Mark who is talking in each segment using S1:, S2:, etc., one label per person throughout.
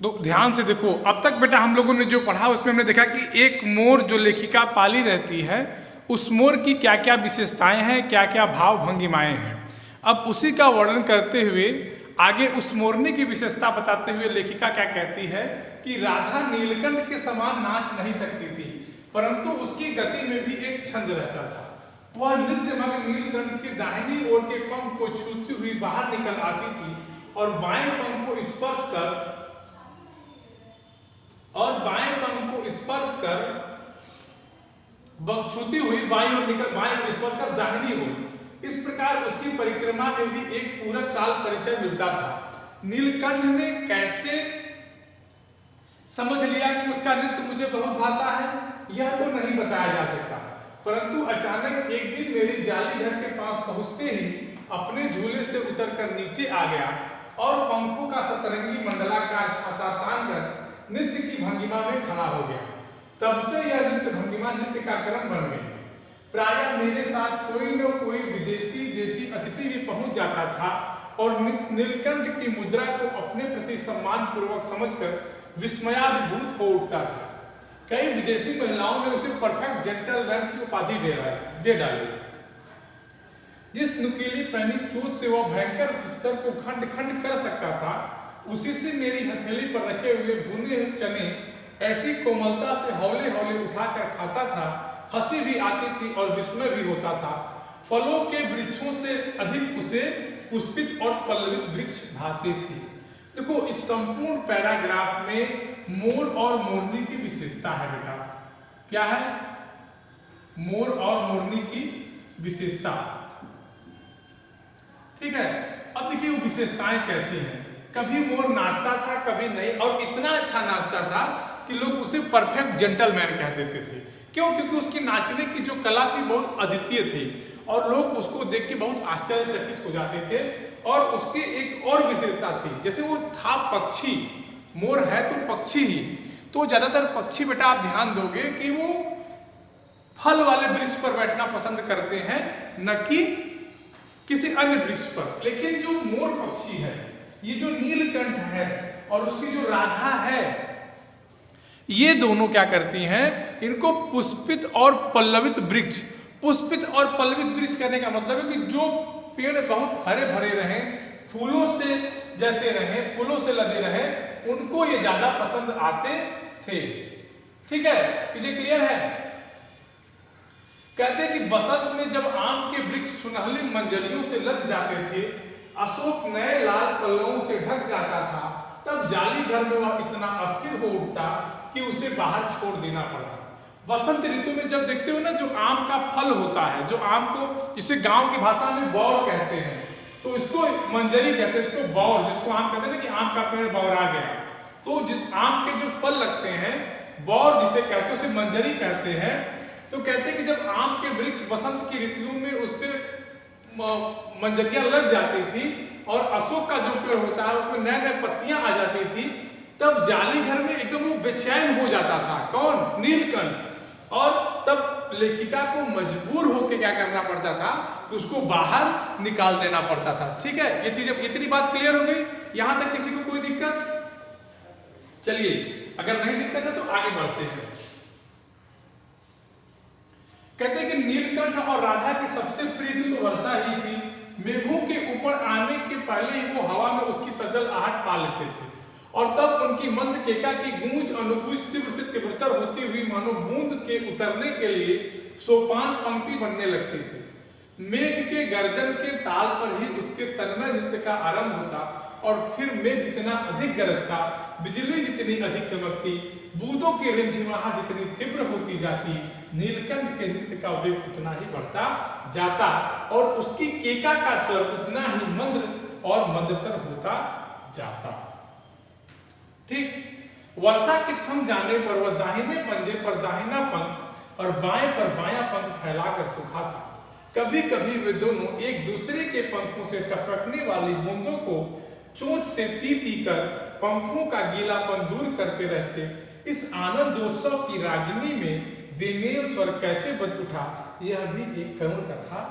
S1: तो ध्यान से देखो, अब तक बेटा हम लोगों ने जो पढ़ा उसमें हमने देखा कि एक मोर जो लेखिका पाली रहती है, उस मोर की क्या क्या विशेषताएं हैं, क्या क्या भाव भंगिमाएं हैं। अब उसी का वर्णन करते हुए आगे उस मोरनी की विशेषता बताते हुए लेखिका क्या कहती है कि राधा नीलकंठ के समान नाच नहीं सकती थी, परंतु उसकी गति में भी एक छंद रहता था। वह नृत्य मग्न नीलकंठ के दाहिनी ओर के पंख को छूती हुई बाहर निकल आती थी और बाएं पंख को स्पर्श कर छूती हुई बाईं ओर निकल बाएं ओर स्पर्श कर दाहिनी ओर। इस प्रकार उसकी परिक्रमा में भी एक पूरक काल परिचय मिलता था। नीलकंठ ने कैसे समझ लिया कि उसका नृत्य मुझे बहुत भाता है, यह तो नहीं बताया जा सकता, परंतु अचानक एक दिन मेरी जाली घर के पास पहुंचते ही अपने झूले से उतरकर नीचे आ गया और पंखों का सतरंगी मंडलाकार छाता तान कर नृत्य की भंगिमा में खड़ा हो गया। तब से यह नृत्य भंगिमा नृत्य का क्रम बन गई। प्रायः मेरे साथ कोई न कोई विदेशी देशी अतिथि भी पहुंच जाता था और नीलकंठ की मुद्रा को अपने प्रति सम्मान पूर्वक समझकर विस्मयाभिभूत हो उठता था। कई विदेशी महिलाओं ने उसे परफेक्ट जेंटलमैन की उपाधि दे डाली। जिस नुकीली पहनी चोट से वह भयंकर फिस्टर को खंड खंड कर सकता था, उसी से मेरी हथेली पर रखे हुए भुने हुए चने ऐसी कोमलता से हौले हौले उठाकर खाता था। हंसी भी आती थी और विस्मय भी होता था। फलों के वृक्षों से अधिक उसे पुष्पित और पल्लवित वृक्ष भाते थे। देखो, इस संपूर्ण पैराग्राफ में मोर और मोरनी की विशेषता है बेटा। क्या है? मोर और मोरनी की विशेषता। ठीक है, अब देखिए वो विशेषताएं कैसी हैं। कभी मोर नाचता था, कभी नहीं, और इतना अच्छा नाचता था कि लोग उसे परफेक्ट जेंटलमैन कह देते थे। क्यों? क्योंकि उसकी नाचने की जो कला थी बहुत अद्वितीय थी और लोग उसको देख के बहुत आश्चर्यचकित हो जाते थे। और उसकी एक और विशेषता थी, जैसे वो था पक्षी, मोर है तो पक्षी ही, तो ज्यादातर पक्षी बेटा आप ध्यान दोगे कि वो फल वाले वृक्ष पर बैठना पसंद करते हैं, न कि किसी अन्य वृक्ष पर। लेकिन जो मोर पक्षी है, ये जो नीलकंठ है और उसकी जो राधा है, ये दोनों क्या करती हैं? इनको पुष्पित और पल्लवित वृक्ष, पुष्पित और पल्लवित वृक्ष कहने का मतलब है कि जो पेड़ बहुत हरे भरे रहे, फूलों से जैसे रहे, फूलों से लदे रहे, उनको ये ज्यादा पसंद आते थे। ठीक है, चीजें क्लियर है? कहते हैं कि बसंत में जब आम के वृक्ष सुनहली मंजरियों से लद जाते थे, अशोक नए लाल पल्लवों से ढक जाता था, तब जाली घर में वह इतना अस्थिर हो उठता कि उसे बाहर छोड़ देना पड़ता। बसंत ऋतु में जब देखते हो ना, जो आम का फल होता है, जो आम को जिसे गांव की भाषा में बौर कहते हैं, तो इसको मंजरी कहते हैं, इसको बौर, जिसको आम कहते हैं ना कि आम का पेड़ बौरा गया, तो जिस आम के जो फल लगते हैं, बौर जिसे कहते हैं, उसे मंजरी कहते हैं। तो कहते हैं कि जब आम के वृक्ष बसंत की ऋतुओं में उस पे मंजरियां लग जाती थी और अशोक का जो पेड़ होता है उसमें नए नए पत्तियां आ जाती थी, तब जाली घर में एकदम वो बेचैन हो जाता था। कौन? नीलकंठ। और तब लेखिका को मजबूर होकर क्या करना पड़ता था कि उसको बाहर निकाल देना पड़ता था। ठीक है, ये चीज, इतनी बात क्लियर हो गई? यहां तक किसी को कोई दिक्कत? चलिए, अगर नहीं दिक्कत है तो आगे बढ़ते हैं। कहते हैं कि नीलकंठ और राधा की सबसे प्रिय तो वर्षा ही थी। मेघों के ऊपर आने के पहले ही वो हवा में उसकी सजल आहट पा लेते थे और तब उनकी मंद केका की गूंज अनुगूंज तीव्र से तीव्रतर होती हुई मानो बूंद के उतरने के लिए सोपान पंक्ति बनने लगती थी। मेघ के गर्जन के ताल पर ही उसके तन्मय नृत्य का आरंभ होता और फिर मेघ जितना अधिक गरजता, बिजली जितनी अधिक चमकती, बूंदों की रिमझिमाहट जितनी तीव्र होती जाती, नीलकंठ के नृत्य का वेग उतना ही बढ़ता जाता और उसकी केका का स्वर उतना ही मंद्र और मंद्रतर होता जाता। ठीक, वर्षा के थम जाने पर वह दाहिने पंजे पर दाहिना पंख और बाएं पर बायां पंख फैलाकर सुखाता। कभी कभी वे दोनों एक दूसरे के पंखों से टपकने वाली बूंदों को चोंच से पी पी कर पंखों का गीलापन दूर करते रहते। इस आनंदोत्सव की रागिनी में बेमेल स्वर कैसे बज उठा, यह भी एक करुण कथा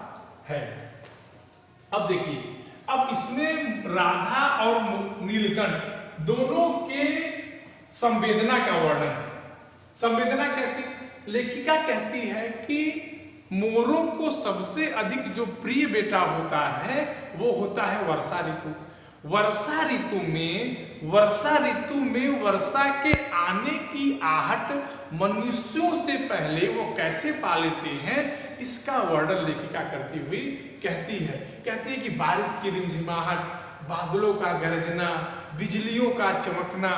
S1: है। अब देखिए, अब इसमें राधा और नीलकंठ दोनों के संवेदना का वर्णन है। संवेदना कैसे? लेखिका कहती है कि मोरों को सबसे अधिक जो प्रिय बेटा होता है वो होता है वर्षा ऋतु। वर्षा ऋतु में वर्षा के आने की आहट मनुष्यों से पहले वो कैसे पा लेते हैं, इसका वर्णन लेखिका करती हुई कहती है कि बारिश की रिमझिमाहट, बादलों का गरजना, बिजलियों का चमकना,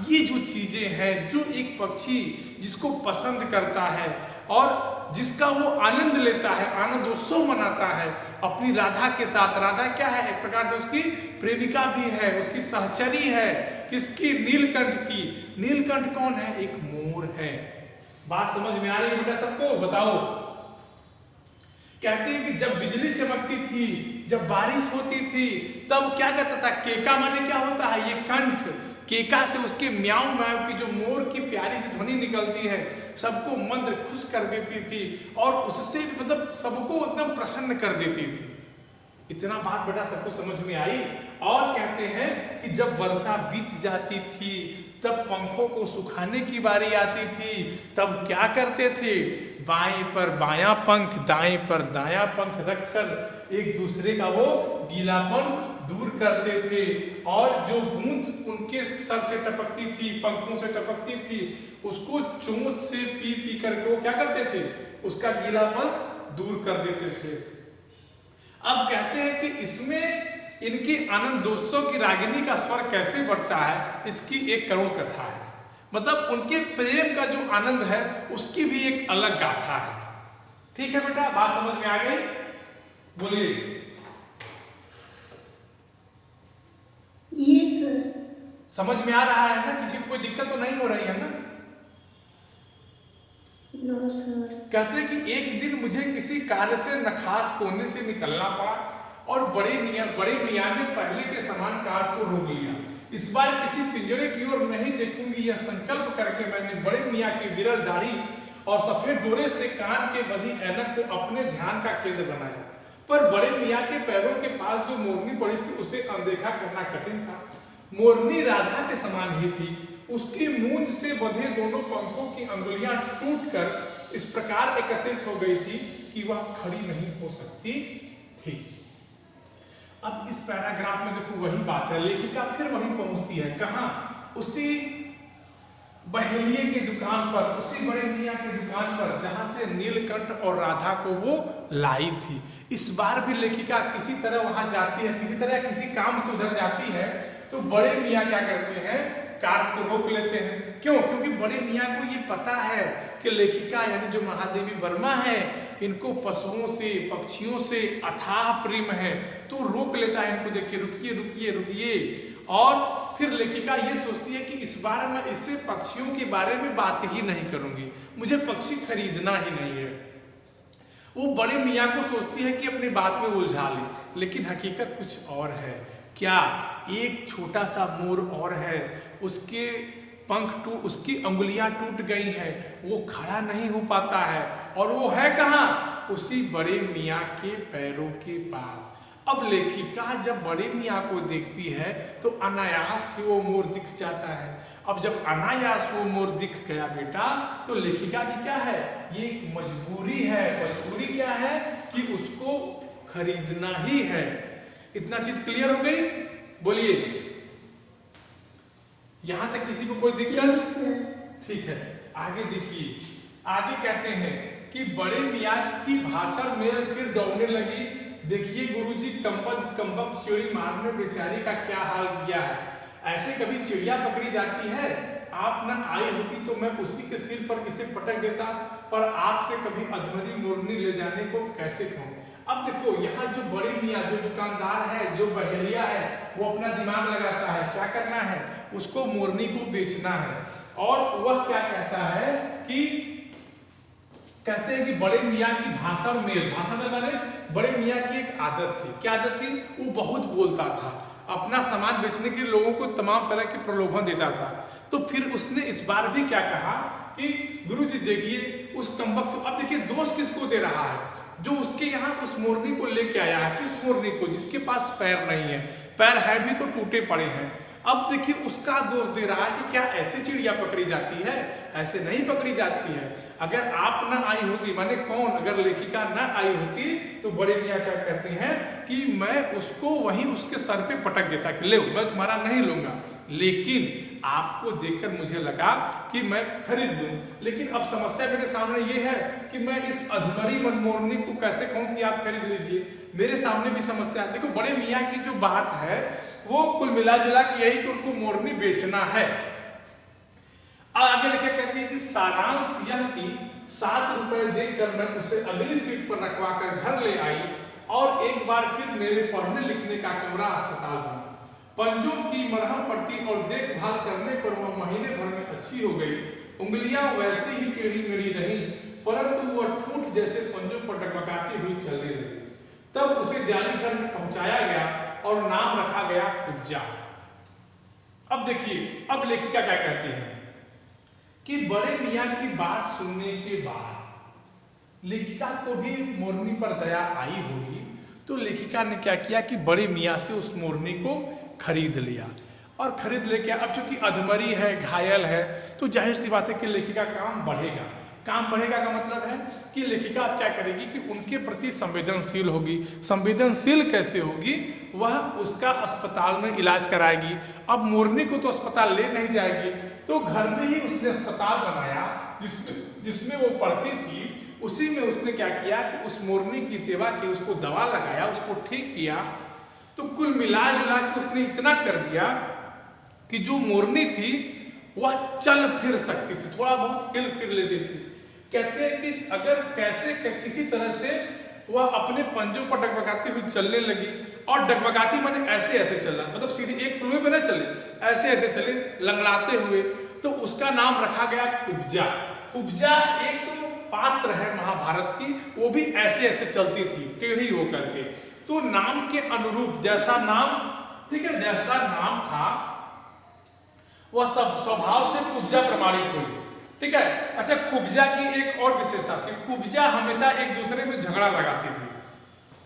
S1: ये जो चीजें हैं, जो एक पक्षी जिसको पसंद करता है और जिसका वो आनंद लेता है, आनंदोत्सव मनाता है अपनी राधा के साथ। राधा क्या है? एक प्रकार से उसकी प्रेमिका भी है, उसकी सहचरी है। किसकी? नीलकंठ की। नीलकंठ कौन है? एक मोर है। बात समझ में आ रही है बेटा सबको? बताओ। कहते हैं कि जब बिजली चमकती थी, जब बारिश होती थी, तब क्या करता था? केका माने क्या होता है? ये कंठ। केका से उसके म्याऊं म्याऊं की जो मोर की प्यारी सी ध्वनि निकलती है, सबको मंत्र खुश कर देती थी और उससे मतलब सबको एकदम प्रसन्न कर देती थी। इतना बात बेटा सबको समझ में आई। और कहते हैं कि जब वर्षा बीत जाती थी, तब पंखों को सुखाने की बारी आती थी, तब क्या करते थे? बाएं पर बायां पंख, दाएं पर दायां पंख रखकर एक दूसरे का वो गीलापन दूर करते थे। और जो बूंद उनके सर से टपकती थी, पंखों से टपकती थी, उसको चोंच से पी पी करके वो क्या करते थे? उसका गीलापन दूर कर देते थे। अब कहते हैं कि इसमें इनकी आनंदोत्सव की रागिनी का स्वर कैसे बढ़ता है, इसकी एक करुण कथा है। मतलब उनके प्रेम का जो आनंद है उसकी भी एक अलग गाथा है। ठीक है बेटा, बात समझ में आ गई? बोलिए।
S2: Yes sir.
S1: समझ में आ रहा है ना? किसी को कोई दिक्कत तो नहीं हो रही है ना?
S2: No sir.
S1: कहते हैं कि एक दिन मुझे किसी कार्य से नखास कोने से निकलना पड़ा और बड़े मियाँ ने पहले के समान कार को रोक लिया। इस बार किसी पिंजरे की ओर नहीं देखूंगी, यह संकल्प करके मैंने बड़े मियाँ की विरल दाढ़ी और सफेद डोरे से कान के बधी ऐनक को अपने ध्यान का केंद्र बनाया। पर बड़े मियाँ के पैरों के पास जो मोरनी पड़ी थी उसे अनदेखा करना कठिन था। मोरनी राधा के समान ही थी। उसकी मूंछ से बंधे दोनों पंखों की अंगुलियां टूटकर इस प्रकार एकत्रित हो गई थी कि वह खड़ी नहीं हो सकती थी। अब इस पैराग्राफ में देखो वही बात है, लेखिका फिर वहीं पहुंचती है। कहां? उसी बहेलिये की दुकान पर, उसी बड़े मियाँ की दुकान पर जहां से नीलकंठ और राधा को वो लाई थी। इस बार भी लेखिका किसी तरह वहां जाती है, किसी तरह किसी काम से उधर जाती है, तो बड़े मियाँ क्या करते हैं? कार को रोक लेते हैं। क्यों? क्योंकि बड़े मियाँ को ये पता है कि लेखिका यानी जो महादेवी वर्मा है, इनको पशुओं से, पक्षियों से अथाह प्रेम है, तो रोक लेता है इनको, देखिए रुकिए रुकिए रुकिए। और फिर लेखिका ये सोचती है कि इस बार मैं इससे पक्षियों के बारे में बात ही नहीं करूंगी, मुझे पक्षी खरीदना ही नहीं है। वो बड़े मियाँ को सोचती है कि अपनी बात में उलझा ले, लेकिन हकीकत कुछ और है। क्या? एक छोटा सा मोर और है, उसके उसकी अंगुलियां टूट गई हैं, वो खड़ा नहीं हो पाता है, और वो है कहाँ? उसी बड़े मियाँ के पैरों के पास। अब लेखिका जब बड़े मियाँ को देखती है तो अनायास ही वो मोर दिख जाता है। अब जब अनायास वो मोर दिख गया बेटा, तो लेखिका की क्या है? ये एक मजबूरी है। मजबूरी क्या है? कि उसको खरीदना ही है। इतना चीज क्लियर हो गई? बोलिए, यहां तक किसी को कोई दिक्कत? ठीक है, आगे देखिए। आगे कहते हैं कि बड़े मियाँ की भाषण में फिर दौड़ने लगी। देखिए गुरुजी, कम्बख्त चिड़ी मारने बेचारी का क्या हाल किया है। ऐसे कभी चिड़िया पकड़ी जाती है? आप न आई होती तो मैं उसी के सिर पर इसे पटक देता, पर आपसे कभी अधमरी मोरनी ले जाने को कैसे कहूँ। अब देखो, यहाँ जो बड़े मियाँ, जो दुकानदार है, जो बहेलिया है, वो अपना दिमाग लगाता है, क्या करना है? उसको मोरनी को बेचना है। और वह क्या कहता है कि कहते हैं कि बड़े मियाँ की भाषा में माने बड़े मियाँ की एक आदत थी। क्या आदत थी? वो बहुत बोलता था, अपना सामान बेचने के लिए लोगों को तमाम तरह के प्रलोभन देता था। तो फिर उसने इस बार भी क्या कहा कि गुरुजी देखिए उस कमबख्त, अब देखिए दोष किसको दे रहा है? जो उसके यहाँ उस मोरनी को लेके आया है। किस मोरनी को? जिसके पास पैर नहीं है। पैर है भी तो टूटे पड़े हैं। अब देखिए उसका दोष दे रहा है कि क्या ऐसे चिड़िया पकड़ी जाती है, ऐसे नहीं पकड़ी जाती है। अगर आप ना आई होती, माने कौन, अगर लेखिका ना आई होती तो बड़े मियाँ क्या कहते हैं कि मैं उसको वहीं उसके सर पे पटक देता कि ले मैं तुम्हारा नहीं लूंगा, लेकिन आपको देखकर मुझे लगा कि मैं खरीद लूं। लेकिन अब समस्या मेरे सामने ये है कि मैं इस अधमरी मनमोहनी को कैसे कहूं कि आप खरीद लीजिए। मेरे सामने भी समस्या है। देखो बड़े मियाँ की जो बात है वो कुल मिला जुला के यही कि उनको मोरनी बेचना है। आगे लिखे कहती है कि सारांश यह कि 7 रुपए देकर मैं उसे अगली सीट पर रखवा कर घर ले आई और एक बार फिर मेरे पढ़ने लिखने का कमरा अस्पताल बना। पंजों की मरहम पट्टी और देखभाल करने पर वह महीने भर में अच्छी हो गई। उंगलियां वैसी ही टेढ़ी मेढ़ी रही, परंतु वह ठूंठ जैसे पंजों पर डगमगाती हुई चलने लगी। तब उसे जाली घर में पहुंचाया गया और नाम रखा गया कुब्जा। अब देखिए अब लेखिका क्या कहती है कि बड़े मियाँ की बात सुनने के बाद लेखिका को भी मोरनी पर दया आई होगी, तो लेखिका ने क्या किया कि बड़े मियाँ से उस मोरनी को खरीद लिया। और खरीद लेके अब चूंकि अधमरी है, घायल है, तो जाहिर सी बात है कि लेखिका का काम बढ़ेगा। काम बढ़ेगा का मतलब है कि लेखिका अब क्या करेगी कि उनके प्रति संवेदनशील होगी। संवेदनशील कैसे होगी, वह उसका अस्पताल में इलाज कराएगी। अब मोरनी को तो अस्पताल ले नहीं जाएगी, तो घर में ही उसने अस्पताल बनाया जिसमें वो पढ़ती थी। उसी में उसने क्या किया कि उस मोरनी की सेवा की, उसको दवा लगाया, उसको ठीक किया। तो कुल मिला जुला के उसने इतना कर दिया कि जो मोरनी थी वह चल फिर सकती थी, थोड़ा बहुत हिल फिर लेती थी। कहते हैं कि अगर कैसे किसी तरह से वह अपने पंजों पर डगमगाती हुई चलने लगी, और डगमगाती माने ऐसे ऐसे चलना, मतलब सीधे एक फ्लोर पे ना चले, ऐसे ऐसे चले लंगड़ाते हुए। तो उसका नाम रखा गया कुब्जा। कुब्जा एक पात्र है महाभारत की, वो भी ऐसे ऐसे चलती थी टेढ़ी होकर के। तो नाम के अनुरूप जैसा नाम, ठीक है, जैसा नाम था वह सब स्वभाव से कुब्जा प्रमाणित हुई। ठीक है। अच्छा, कुब्जा की एक और विशेषता थी, कुब्जा हमेशा एक दूसरे में झगड़ा लगाती थी।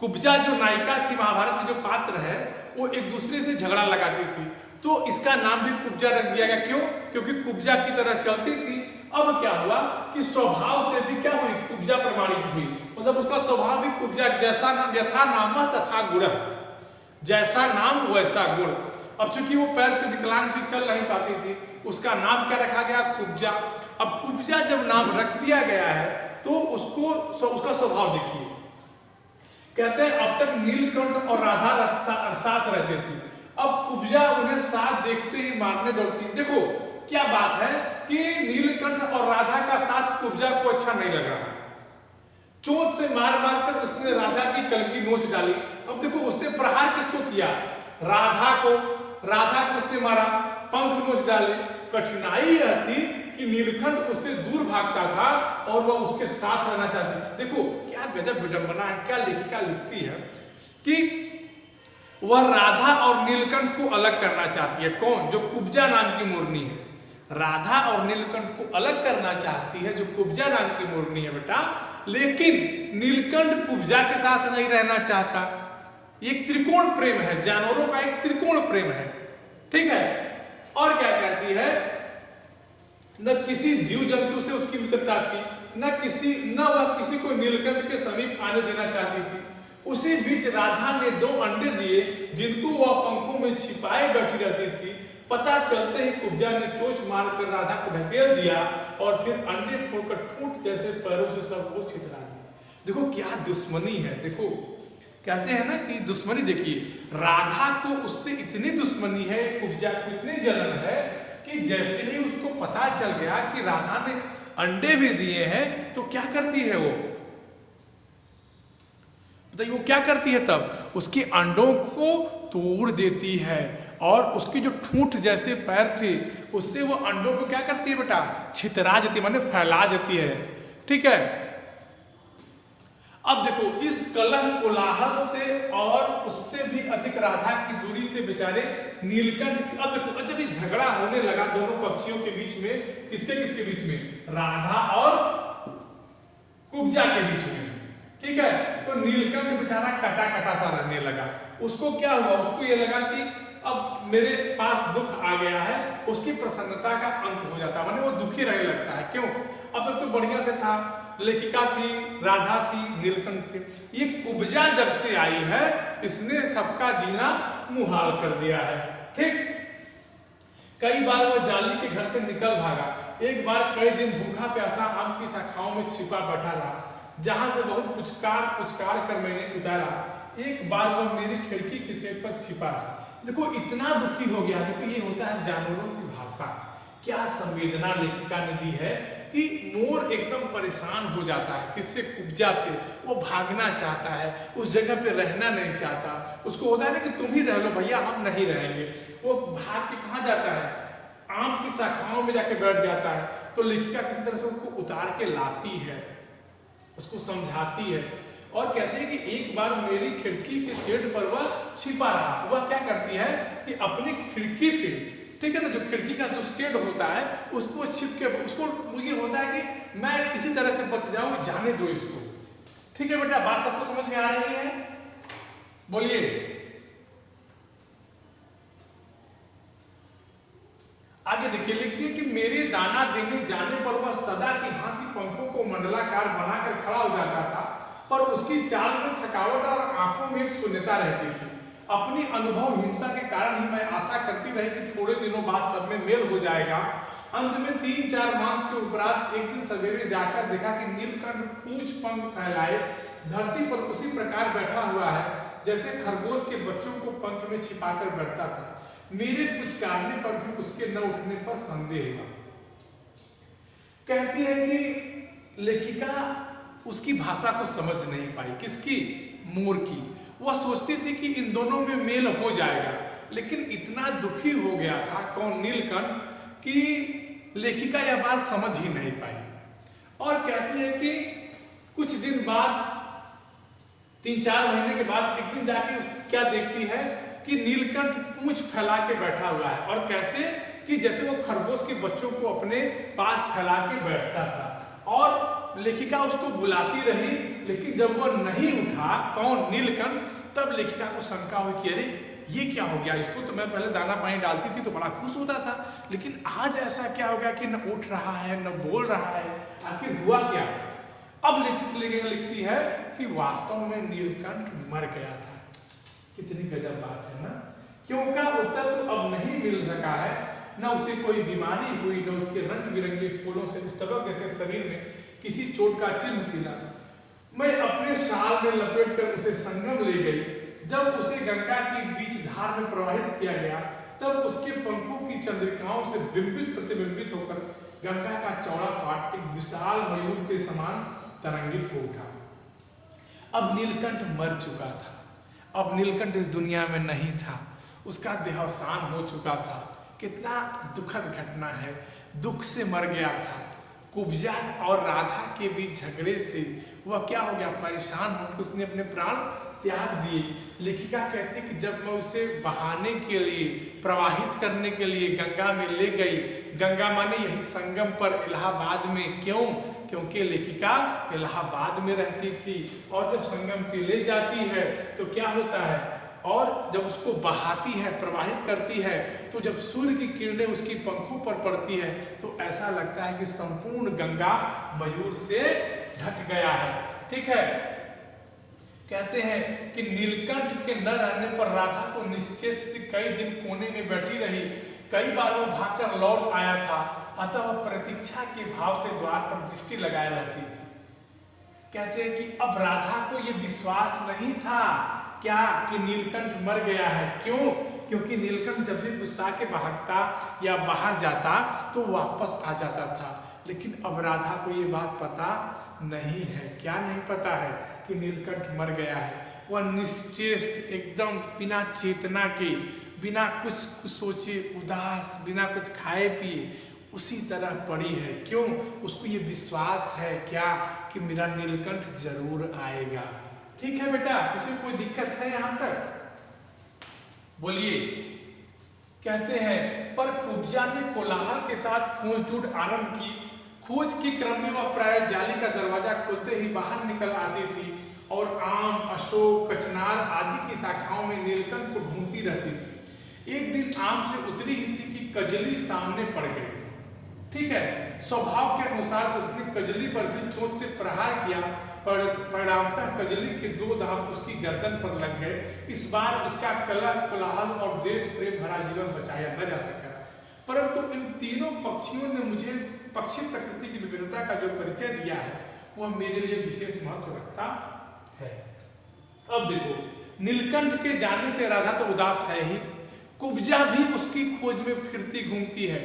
S1: कुब्जा जो नायिका थी महाभारत में, जो पात्र है, वो एक दूसरे से झगड़ा लगाती थी, तो इसका नाम भी कुब्जा रख दिया गया। क्यों? क्योंकि कुब्जा की तरह चलती थी। अब क्या हुआ कि स्वभाव से भी क्या हुई, कुब्जा प्रमाणित हुई, मतलब उसका स्वभाव भी कुब्जा, जैसा नाम यथा नाम तथा गुण, जैसा नाम वैसा गुण। अब चूंकि वो पैर से विकलांग थी, चल नहीं पाती थी, उसका नाम क्या रखा गया, कुब्जा। अब कुब्जा जब नाम रख दिया गया है तो उसका स्वभाव देखिए। कहते हैं अब तक नीलकंठ और राधा साथ रहते थे, अब कुब्जा उन्हें साथ देखते ही मारने दौड़ती। देखो क्या बात है कि नीलकंठ और राधा का साथ कुब्जा को अच्छा नहीं लग रहा है। चोट से मार मार कर उसने राधा की कलगी नोच डाली। अब देखो उसने प्रहार किसको किया, राधा को उसने मारा, पंख नोच डाले। कठिनाई यह थी कि नीलकंठ उससे दूर भागता था और वह उसके साथ रहना चाहती थी। देखो क्या गजब विडंबना है, क्या लेखिका लिखती है कि वह राधा और नीलकंठ को अलग करना चाहती है। कौन? जो कुब्जा नाम की मोरनी है, राधा और नीलकंठ को अलग करना चाहती है, जो कुब्जा नाम की मोरनी है बेटा। लेकिन नीलकंठ कुब्जा के साथ नहीं रहना चाहता। एक त्रिकोण प्रेम है, जानवरों का एक त्रिकोण प्रेम है। ठीक है। और क्या कहती है, न किसी जीव जंतु से उसकी मित्रता थी, न वह किसी को नीलकंठ के समीप आने देना चाहती थी। उसी बीच राधा ने 2 अंडे दिए जिनको वह पंखों में छिपाए बैठी रहती थी। पता चलते ही कुब्जा ने चोंच मारकर राधा को ढकेल दिया और फिर अंडे फोड़कर ठूंठ जैसे पैरों से सबको छितरा दिया। देखो क्या दुश्मनी है। देखो कहते हैं ना कि दुश्मनी, देखिए राधा को उससे इतनी दुश्मनी है, कुब्जा को इतनी जलन है कि जैसे ही उसको पता चल गया कि राधा ने अंडे भी दिए हैं तो क्या करती है वो, बताइए वो क्या करती है, तब उसके अंडों को तोड़ देती है और उसके जो ठूंठ जैसे पैर थे उससे वो अंडों को क्या करती है बेटा, छितरा देती है, माने फैला देती है। ठीक है। अब देखो इस कलह कोलाहल से और उससे भी अधिक राधा की दूरी से बेचारे नीलकंठ, अब देखो जब ये झगड़ा होने लगा दोनों पक्षियों के बीच में, किसके बीच में, राधा और कुब्जा के बीच में। ठीक है। तो नीलकंठ बेचारा कटा कटा सा रहने लगा। उसको क्या हुआ, उसको ये लगा कि अब मेरे पास दुख आ गया है, उसकी प्रसन्नता का अंत हो जाता है, माने वो दुखी रहने लगता है। क्यों? अब तक तो बढ़िया से था, लेखिका थी, राधा थी, नीलकंठ थे। ये कुब्जा जब से आई है, इसने सबका जीना मुहाल कर दिया है। ठीक, कई बार वो जाली के घर से निकल भागा, एक बार कई दिन भूखा प्यासा आम की शाखाओं में छिपा बैठा रहा, जहां से बहुत पुचकार पुचकार कर मैंने उतारा, एक बार वह मेरी खिड़की की सेट पर छिपा रहा। देखो इतना दुखी हो गया। देखो ये होता है जानवरों की भाषा, क्या संवेदना लेखिका ने दी है कि मोर एकदम परेशान हो जाता है किससे, कुब्जा से। वो भागना चाहता है, उस जगह पे रहना नहीं चाहता, उसको होता है ना कि तुम ही रह लो भैया, हम नहीं रहेंगे। वो भाग के कहाँ जाता है, आम की शाखाओं में जाके बैठ जाता है। तो लेखिका किसी तरह से उसको उतार के लाती है, उसको समझाती है और कहते हैं कि एक बार मेरी खिड़की के शेड पर वह छिपा रहा। वह क्या करती है कि अपनी खिड़की पे, ठीक है ना, जो खिड़की का जो शेड होता है उसको छिप के, उसको ये होता है कि मैं किसी तरह से बच जाऊं, जाने दो इसको। ठीक है बेटा, बात सबको समझ में आ रही है? बोलिए। आगे देखिए, लिखती है कि मेरे दाना देने जाने पर वह सदा की भांति पंखों को मंडलाकार बनाकर खड़ा हो जाता था, पर उसकी चाल में थकावट और आंखों में एक शून्यता रहती थी। अपनी अनुभवहीनता के कारण ही मैं आशा करती रही कि थोड़े दिनों बाद सब में मेल हो जाएगा। अंत में 3-4 मास के उपरांत एक दिन सवेरे जाकर देखा कि नीलकंठ पूंछ पंख फैलाए धरती पर उसी प्रकार बैठा हुआ है जैसे खरगोश के बच्चों को पंख में छिपाकर बैठता था। मेरे पुचकारने पर भी उसके न उठने पर संदेह हुआ। कहती है कि लेखिका उसकी भाषा को समझ नहीं पाई। किसकी? मोर की। वह सोचती थी कि इन दोनों में मेल हो जाएगा, लेकिन इतना दुखी हो गया था कौन, नीलकंठ, कि लेखिका यह बात समझ ही नहीं पाई। और कहती है कि कुछ दिन बाद, 3-4 महीने के बाद एक दिन जाके क्या देखती है कि नीलकंठ पूंछ फैला के बैठा हुआ है। और कैसे कि जैसे वो खरगोश के बच्चों को अपने पास फैला के बैठता था। और लेखिका उसको बुलाती रही, लेकिन जब वो नहीं उठा, कौन, नीलकंठ, तब लेखिका को शंका हुई कि अरे ये क्या हो गया, इसको तो मैं पहले दाना पानी डालती थी तो बड़ा खुश होता था, लेकिन आज ऐसा क्या हो गया कि न उठ रहा है न बोल रहा है, आखिर हुआ क्या? अब लेखिका लिखती है कि वास्तव में नीलकंठ मर गया था। कितनी गजब बात है ना। क्यों का उत्तर तो अब नहीं मिल सका है, न उसे कोई बीमारी हुई, न उसके रंग बिरंगे फूलों से स्तबक जैसे शरीर में किसी चोट का चिन्ह मिला। मैं अपने शाल में लपेट कर उसे संगम ले गई। जब उसे गंगा की बीच धार में प्रवाहित किया गया, तब उसके पंखों की चंद्रिकाओं से बिंबित प्रतिबिंबित होकर गंगा का चौड़ा पाट एक विशाल मयूर के समान तरंगित हो उठा। अब नीलकंठ मर चुका था, अब नीलकंठ इस दुनिया में नहीं था, उसका देहावसान हो चुका था। कितना दुखद घटना है, दुख से मर गया था। कुब्जा और राधा के बीच झगड़े से वह क्या हो गया, परेशान होकर उसने अपने प्राण त्याग दिए। लेखिका कहती कि जब मैं उसे बहाने के लिए, प्रवाहित करने के लिए गंगा में ले गई, गंगा माने यही संगम पर इलाहाबाद में, क्यों? क्योंकि लेखिका इलाहाबाद में रहती थी, और जब संगम पे ले जाती है तो क्या होता है, और जब उसको बहाती है, प्रवाहित करती है, तो जब सूर्य की किरणें उसकी पंखों पर पड़ती है तो ऐसा लगता है कि संपूर्ण गंगा मयूर से ढक गया है। ठीक है, कहते हैं कि नीलकंठ के न रहने पर राधा तो निश्चित से कई दिन कोने में बैठी रही। कई बार वो भागकर लौट आया था, अतः वह प्रतीक्षा के भाव से द्वार पर दृष्टि लगाए रहती थी। कहते हैं कि अब राधा को ये विश्वास नहीं था क्या कि नीलकंठ मर गया है। क्यों? क्योंकि नीलकंठ जब भी गुस्सा के भागता या बाहर जाता तो वापस आ जाता था, लेकिन अब राधा को ये बात पता नहीं है। क्या नहीं पता है? कि नीलकंठ मर गया है। वह निश्चेष्ट, एकदम बिना चेतना के, बिना कुछ सोचे, उदास, बिना कुछ खाए पिए उसी तरह पड़ी है। क्यों? उसको ये विश्वास है क्या कि मेरा नीलकंठ जरूर आएगा। ठीक है बेटा, किसी कोई दिक्कत है यहाँ तक? बोलिए। कहते हैं पर कुब्जा ने कोलाहल के साथ खोज आरंभ की। खोज के क्रम में वह प्राय जाली का दरवाजा खोलते ही बाहर निकल आती थी और आम, अशोक, कचनार आदि की शाखाओं में नीलकंठ को ढूंढती रहती थी। एक दिन आम से उतरी ही थी कि कजली सामने पड़ गई। ठीक है, स्वभाव के अनुसार उसने कजली पर भी चोट से प्रहार किया, परिणामतः कजली के 2 दांत उसकी गर्दन पर लग गए। इस बार उसका कलह, कोलाहल और देश प्रेम भरा जीवन बचाया न जा सका, परंतु इन तीनों पक्षियों ने मुझे पक्षी प्रकृति की विभिन्नता का जो परिचय दिया है वह मेरे लिए विशेष महत्व रखता है। अब देखो, नीलकंठ के जाने से राधा तो उदास है ही, कुब्जा भी उसकी खोज में फिरती घूमती है,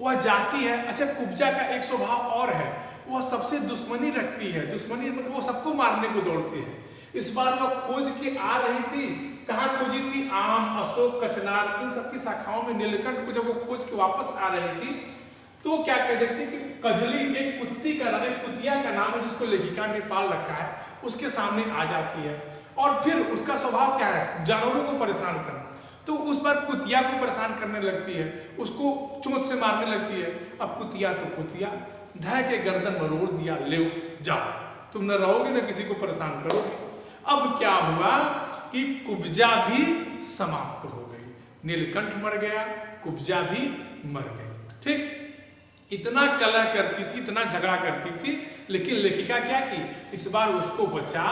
S1: वह जाती है। अच्छा, कुब्जा का एक स्वभाव और है, वह सबसे दुश्मनी रखती है। दुश्मनी मतलब वो सबको मारने को दौड़ती है। इस बार वह खोज के आ रही थी, कहाँ खोजी थी? आम, अशोक, कचनार, इन सबकी शाखाओं में। नीलकंठ को जब वो खोज के वापस आ रही थी तो क्या कह देती कि कजली, एक कुत्ती का नाम, एक कुतिया का नाम है जिसको लेखिका ने पाल रखा है, उसके सामने आ जाती है। और फिर उसका स्वभाव क्या है? जानवरों को परेशान करना। तो उस बार कुतिया को परेशान करने लगती है, उसको चोंच से मारने लगती है। अब कुतिया तो कुतिया, धै के गर्दन मरोड़ दिया, ले जाओ, तुम न रहोगे न किसी को परेशान करोगे। अब क्या हुआ कि कुब्जा भी समाप्त हो गई, नीलकंठ मर गया, कुब्जा भी मर गई। ठीक, इतना कलह करती थी, इतना झगड़ा करती थी, लेकिन लेखिका क्या की? इस बार उसको बचा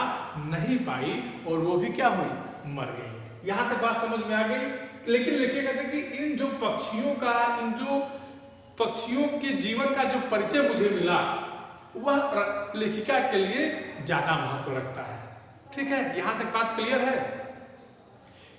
S1: नहीं पाई और वो भी क्या हुई? मर गई। यहां तक बात समझ में आ गई। लेकिन लेखिका कहते कि इन जो पक्षियों का, इन जो पक्षियों के जीवन का जो परिचय मुझे मिला वह लेखिका के लिए ज्यादा महत्व रखता है। ठीक है, यहां तक बात क्लियर है।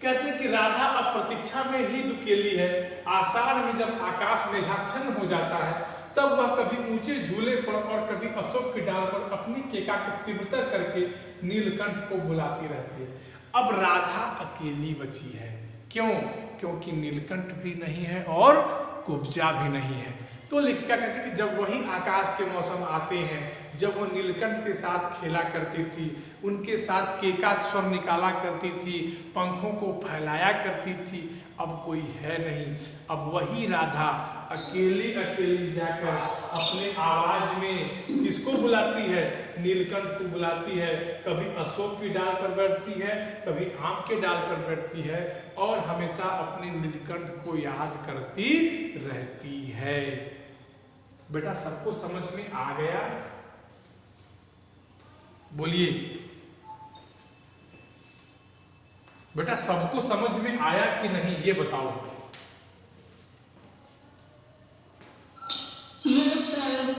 S1: कहते हैं कि राधा अब प्रतीक्षा में ही दुकेली है। आषाढ़ में जब आकाश मेघाच्छन्न हो जाता है तब वह कभी ऊंचे झूले पर और कभी अशोक की डाल पर अपनी केका को तीव्रतर करके नीलकंठ को बुलाती रहती है। अब राधा अकेली बची है। क्यों? क्योंकि नीलकंठ भी नहीं है और कुब्जा भी नहीं है। तो लेखिका कहती है कि जब वही आकाश के मौसम आते हैं, जब वो नीलकंठ के साथ खेला करती थी, उनके साथ केका स्वर निकाला करती थी, पंखों को फैलाया करती थी, अब कोई है नहीं। अब वही राधा अकेली अकेली जाकर अपने आवाज में किसको बुलाती है? नीलकंठ को बुलाती है। कभी अशोक की डाल पर बैठती है, कभी आम के डाल पर बैठती है और हमेशा अपने नीलकंठ को याद करती रहती है। बेटा, सबको समझ में आ गया? बोलिए बेटा, सबको समझ में आया कि नहीं, ये बताओ।